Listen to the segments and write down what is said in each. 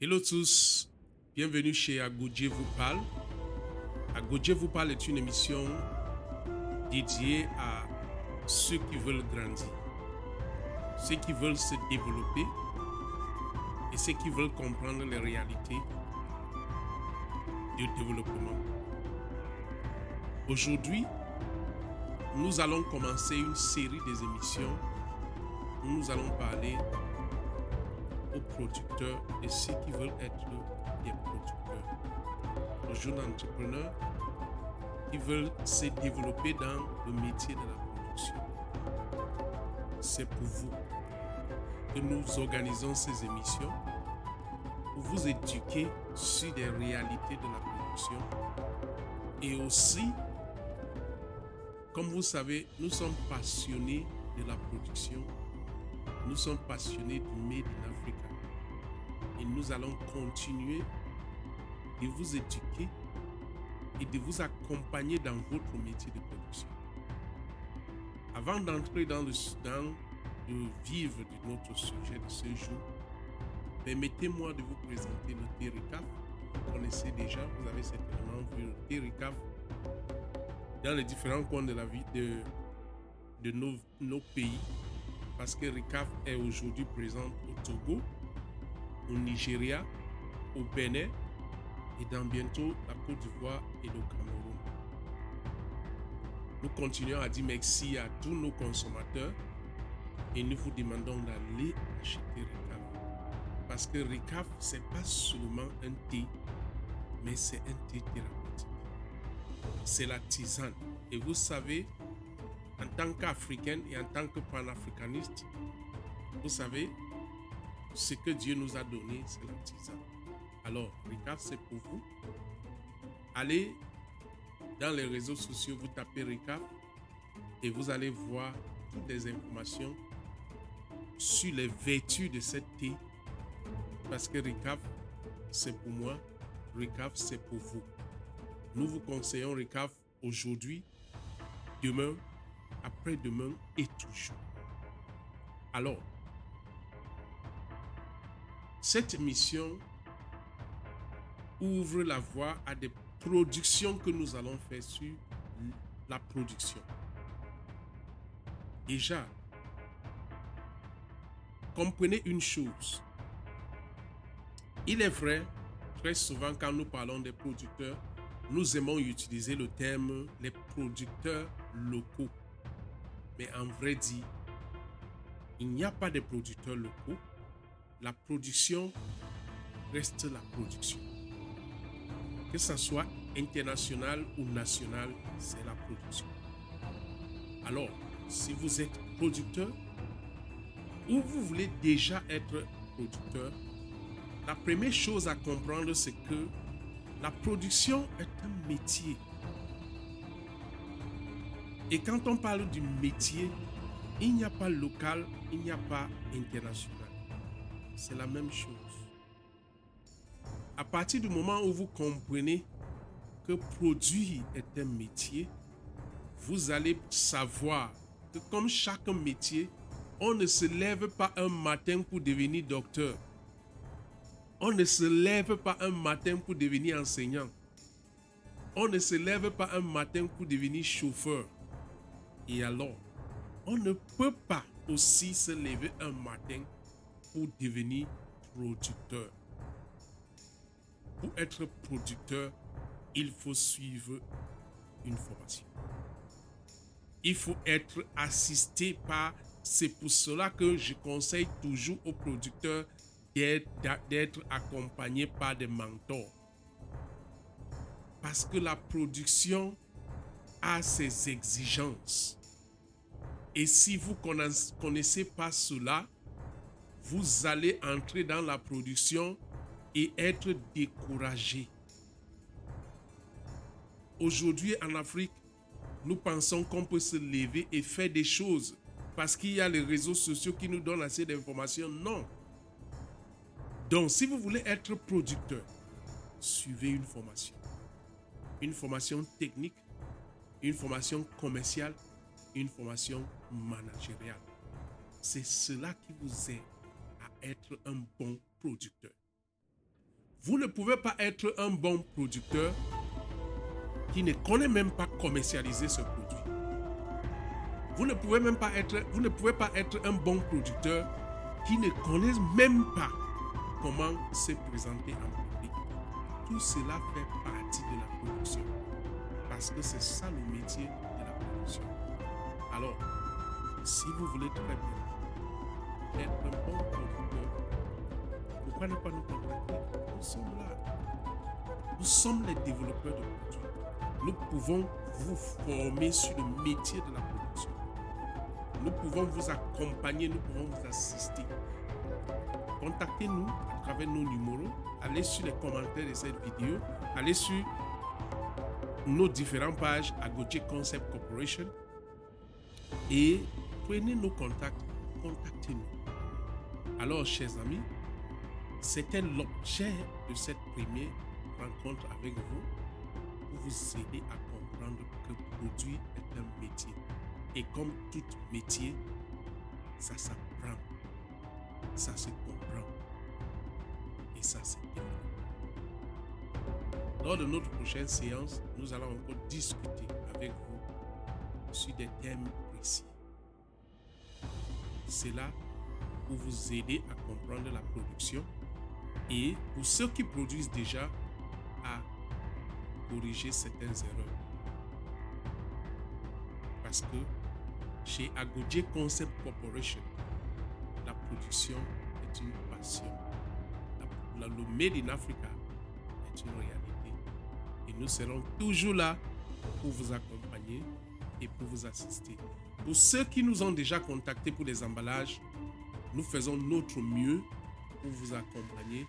Hello tous, bienvenue chez Agodje vous parle. Agodje vous parle est une émission dédiée à ceux qui veulent grandir, ceux qui veulent se développer et ceux qui veulent comprendre les réalités du développement. Aujourd'hui, nous allons commencer une série des émissions où nous allons parler aux producteurs et ceux qui veulent être des producteurs, aux jeunes entrepreneurs qui veulent se développer dans le métier de la production. C'est pour vous que nous organisons ces émissions pour vous éduquer sur les réalités de la production et aussi, comme vous savez, nous sommes passionnés de la production. Nous sommes passionnés du Made in Africa et nous allons continuer de vous éduquer et de vous accompagner dans votre métier de production. Avant d'entrer dans le vif de notre sujet de ce jour, permettez-moi de vous présenter le TERICAF. Vous connaissez déjà, vous avez certainement vu le TERICAF dans les différents coins de la vie de nos pays. Parce que RICAF est aujourd'hui présente au Togo, au Nigeria, au Bénin et dans bientôt la Côte d'Ivoire et le Cameroun. Nous continuons à dire merci à tous nos consommateurs et nous vous demandons d'aller acheter RICAF. Parce que RICAF, ce n'est pas seulement un thé, mais c'est un thé thérapeutique. C'est la tisane. Et vous savez, en tant qu'Africaine et en tant que panafricaniste, vous savez, ce que Dieu nous a donné, c'est la tisane. Alors, RICAF, c'est pour vous. Allez dans les réseaux sociaux, vous tapez RICAF et vous allez voir toutes les informations sur les vertus de cette thé. Parce que RICAF, c'est pour moi, RICAF, c'est pour vous. Nous vous conseillons RICAF aujourd'hui, demain, après-demain et toujours. Alors, cette émission ouvre la voie à des productions que nous allons faire sur la production. Déjà, comprenez une chose. Il est vrai, très souvent quand nous parlons des producteurs, nous aimons utiliser le terme les producteurs locaux. Mais en vrai dit, il n'y a pas de producteurs locaux. La production reste la production. Que ce soit international ou national, c'est la production. Alors, si vous êtes producteur ou vous voulez déjà être producteur, la première chose à comprendre, c'est que la production est un métier. Et quand on parle du métier, il n'y a pas local, il n'y a pas international. C'est la même chose. À partir du moment où vous comprenez que produire est un métier, vous allez savoir que comme chaque métier, on ne se lève pas un matin pour devenir docteur. On ne se lève pas un matin pour devenir enseignant. On ne se lève pas un matin pour devenir chauffeur. Et alors, on ne peut pas aussi se lever un matin pour devenir producteur. Pour être producteur, il faut suivre une formation. Il faut être assisté par... C'est pour cela que je conseille toujours aux producteurs d'être accompagnés par des mentors. Parce que la production a ses exigences. Et si vous ne connaissez pas cela, vous allez entrer dans la production et être découragé. Aujourd'hui en Afrique, nous pensons qu'on peut se lever et faire des choses parce qu'il y a les réseaux sociaux qui nous donnent assez d'informations. Non. Donc, si vous voulez être producteur, suivez une formation. Une formation technique, une formation commerciale, une formation managériale. C'est cela qui vous aide à être un bon producteur. Vous ne pouvez pas être un bon producteur qui ne connaît même pas commercialiser ce produit. Vous ne pouvez pas être un bon producteur qui ne connaît même pas comment se présenter en public. Tout cela fait partie de la production. Parce que c'est ça le métier de la production. Alors, si vous voulez très bien être un bon producteur, pourquoi ne pas nous contacter? Nous sommes là. Nous sommes les développeurs de produits. Nous pouvons vous former sur le métier de la production. Nous pouvons vous accompagner, nous pouvons vous assister. Contactez-nous à travers nos numéros. Allez sur les commentaires de cette vidéo. Allez sur nos différentes pages à Agoje Concept Corporation et prenez nos contacts. Contactez-nous. Alors, chers amis, c'était l'objet de cette première rencontre avec vous pour vous aider à comprendre que produire est un métier. Et comme tout métier, ça s'apprend, ça se comprend et ça se développe. Lors de notre prochaine séance, nous allons encore discuter avec vous sur des thèmes précis. C'est là pour vous aider à comprendre la production et pour ceux qui produisent déjà à corriger certaines erreurs. Parce que chez Agoje Concept Corporation, la production est une passion. Le Made in Africa est une réalité. Et nous serons toujours là pour vous accompagner et pour vous assister. Pour ceux qui nous ont déjà contactés pour les emballages, nous faisons notre mieux pour vous accompagner,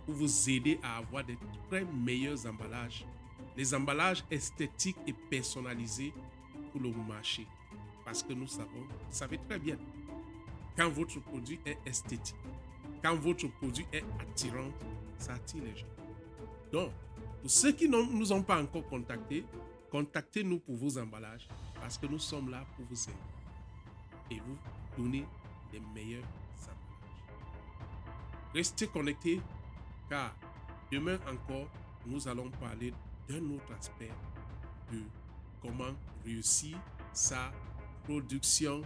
pour vous aider à avoir des très meilleurs emballages. Les emballages esthétiques et personnalisés pour le marché. Parce que nous savons, vous savez très bien, quand votre produit est esthétique, quand votre produit est attirant, ça attire les gens. Donc, pour ceux qui ne nous ont pas encore contactés, contactez-nous pour vos emballages parce que nous sommes là pour vous aider et vous donner les meilleurs emballages. Restez connectés car demain encore, nous allons parler d'un autre aspect de comment réussir sa production